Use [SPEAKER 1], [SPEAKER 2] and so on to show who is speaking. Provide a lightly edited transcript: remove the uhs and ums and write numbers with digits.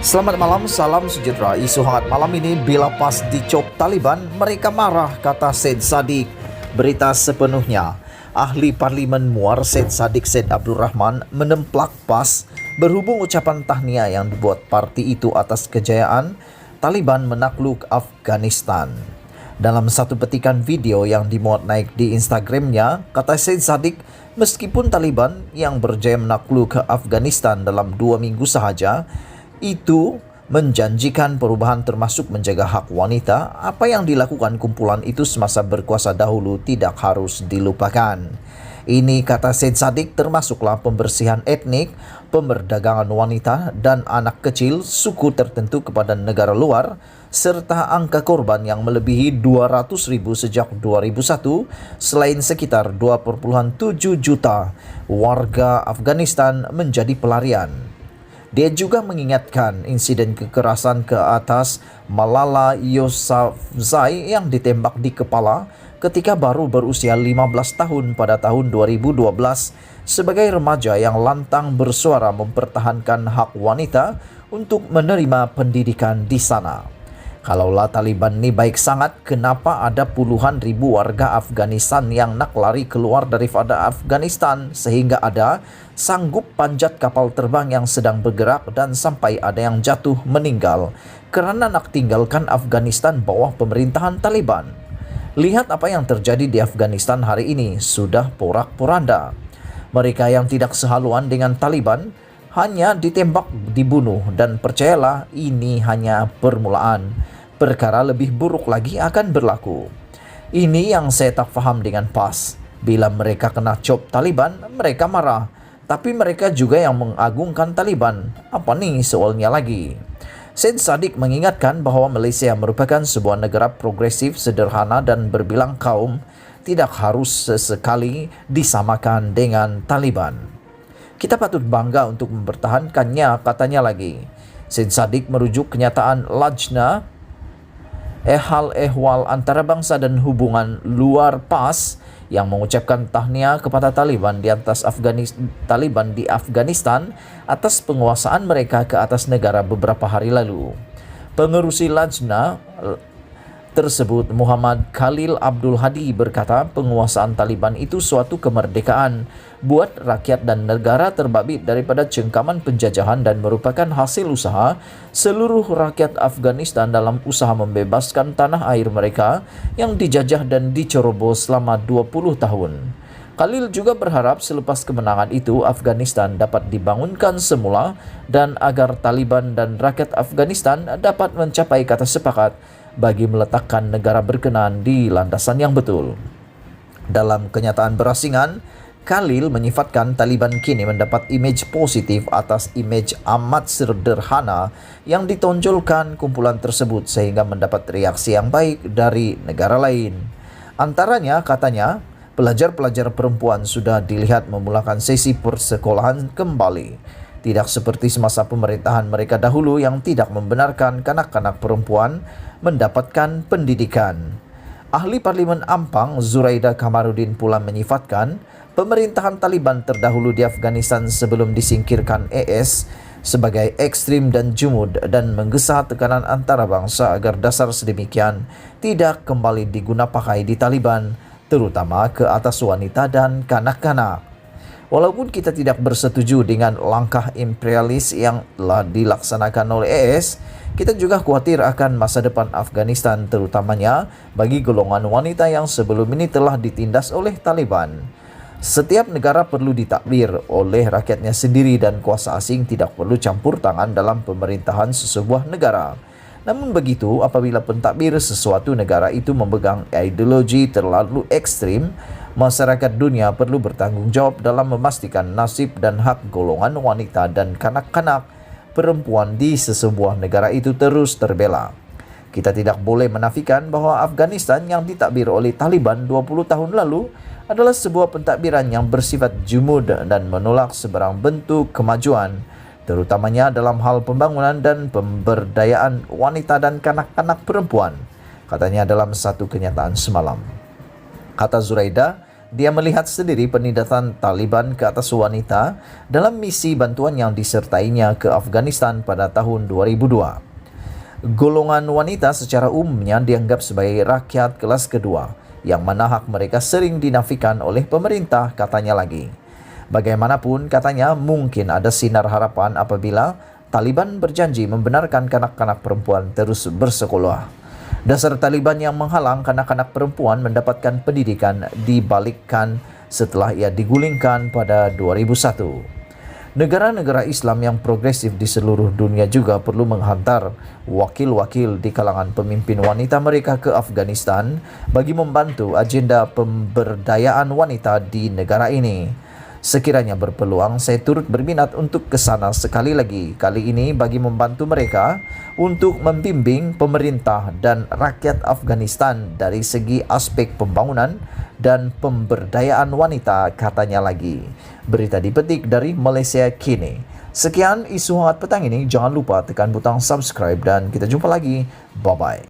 [SPEAKER 1] Selamat malam, salam sejahtera. Isu hangat malam ini, bila pas dicop Taliban, mereka marah, kata Syed Saddiq. Berita sepenuhnya, ahli Parlimen Muar Syed Saddiq Syed Abdul Rahman menemplak pas berhubung ucapan tahniah yang dibuat parti itu atas kejayaan Taliban menakluk Afghanistan. Dalam satu petikan video yang dimuat naik di Instagramnya, kata Syed Saddiq, meskipun Taliban yang berjaya menakluk Afghanistan dalam 2 minggu sahaja, itu menjanjikan perubahan termasuk menjaga hak wanita, apa yang dilakukan kumpulan itu semasa berkuasa dahulu tidak harus dilupakan. Ini, kata Syed Saddiq, termasuklah pembersihan etnik, pemerdagangan wanita dan anak kecil suku tertentu kepada negara luar, serta angka korban yang melebihi 200,000 sejak 2001, selain sekitar 2,7 juta warga Afghanistan menjadi pelarian. Dia juga mengingatkan insiden kekerasan ke atas Malala Yousafzai yang ditembak di kepala ketika baru berusia 15 tahun pada tahun 2012 sebagai remaja yang lantang bersuara mempertahankan hak wanita untuk menerima pendidikan di sana. Kalaulah Taliban ini baik sangat, kenapa ada puluhan ribu warga Afghanistan yang nak lari keluar daripada Afghanistan sehingga ada sanggup panjat kapal terbang yang sedang bergerak dan sampai ada yang jatuh meninggal kerana nak tinggalkan Afghanistan bawah pemerintahan Taliban. Lihat apa yang terjadi di Afghanistan hari ini, sudah porak-poranda. Mereka yang tidak sehaluan dengan Taliban hanya ditembak, dibunuh, dan percayalah ini hanya permulaan. Perkara lebih buruk lagi akan berlaku. Ini yang saya tak faham dengan PAS. Bila mereka kena cop Taliban, mereka marah. Tapi mereka juga yang mengagungkan Taliban. Apa nih soalnya lagi? Syed Saddiq mengingatkan bahawa Malaysia merupakan sebuah negara progresif, sederhana dan berbilang kaum, tidak harus sesekali disamakan dengan Taliban. Kita patut bangga untuk mempertahankannya, katanya lagi. Syed Saddiq merujuk kenyataan Lajna Hal Ehwal Antarabangsa dan Hubungan Luar PAS yang mengucapkan tahniah kepada Taliban di Afghanistan atas penguasaan mereka ke atas negara beberapa hari lalu. Pengerusi Lajna tersebut, Muhammad Khalil Abdul Hadi, berkata penguasaan Taliban itu suatu kemerdekaan buat rakyat dan negara terbabit daripada cengkaman penjajahan dan merupakan hasil usaha seluruh rakyat Afghanistan dalam usaha membebaskan tanah air mereka yang dijajah dan dicerobos selama 20 tahun. Khalil juga berharap selepas kemenangan itu Afghanistan dapat dibangunkan semula dan agar Taliban dan rakyat Afghanistan dapat mencapai kata sepakat bagi meletakkan negara berkenaan di landasan yang betul. Dalam kenyataan berasingan, Khalil menyifatkan Taliban kini mendapat imej positif atas imej amat sederhana yang ditonjolkan kumpulan tersebut sehingga mendapat reaksi yang baik dari negara lain. Antaranya, katanya, pelajar-pelajar perempuan sudah dilihat memulakan sesi persekolahan kembali. Tidak seperti semasa pemerintahan mereka dahulu yang tidak membenarkan kanak-kanak perempuan mendapatkan pendidikan. Ahli Parlimen Ampang Zuraida Kamarudin pula menyifatkan pemerintahan Taliban terdahulu di Afghanistan sebelum disingkirkan AS sebagai ekstrim dan jumud dan menggesa tekanan antarabangsa agar dasar sedemikian tidak kembali digunapakai di Taliban, terutama ke atas wanita dan kanak-kanak. Walaupun kita tidak bersetuju dengan langkah imperialis yang telah dilaksanakan oleh AS, kita juga khawatir akan masa depan Afghanistan, terutamanya bagi golongan wanita yang sebelum ini telah ditindas oleh Taliban. Setiap negara perlu ditakbir oleh rakyatnya sendiri dan kuasa asing tidak perlu campur tangan dalam pemerintahan sesebuah negara. Namun begitu, apabila pentadbir sesuatu negara itu memegang ideologi terlalu ekstrim, masyarakat dunia perlu bertanggung jawab dalam memastikan nasib dan hak golongan wanita dan kanak-kanak perempuan di sesebuah negara itu terus terbela. Kita tidak boleh menafikan bahawa Afghanistan yang ditadbir oleh Taliban 20 tahun lalu adalah sebuah pentadbiran yang bersifat jumud dan menolak sebarang bentuk kemajuan, terutamanya dalam hal pembangunan dan pemberdayaan wanita dan kanak-kanak perempuan, katanya dalam satu kenyataan semalam. Kata Zuraida, dia melihat sendiri penindasan Taliban ke atas wanita dalam misi bantuan yang disertainya ke Afghanistan pada tahun 2002. Golongan wanita secara umumnya dianggap sebagai rakyat kelas kedua, yang mana hak mereka sering dinafikan oleh pemerintah, katanya lagi. Bagaimanapun, katanya mungkin ada sinar harapan apabila Taliban berjanji membenarkan kanak-kanak perempuan terus bersekolah. Dasar Taliban yang menghalang kanak-kanak perempuan mendapatkan pendidikan dibalikkan setelah ia digulingkan pada 2001. Negara-negara Islam yang progresif di seluruh dunia juga perlu menghantar wakil-wakil di kalangan pemimpin wanita mereka ke Afghanistan bagi membantu agenda pemberdayaan wanita di negara ini. Sekiranya berpeluang, saya turut berminat untuk ke sana sekali lagi, kali ini bagi membantu mereka untuk membimbing pemerintah dan rakyat Afghanistan dari segi aspek pembangunan dan pemberdayaan wanita, katanya lagi. Berita dipetik dari Malaysia Kini. Sekian isu hangat petang ini, jangan lupa tekan butang subscribe dan kita jumpa lagi. Bye-bye.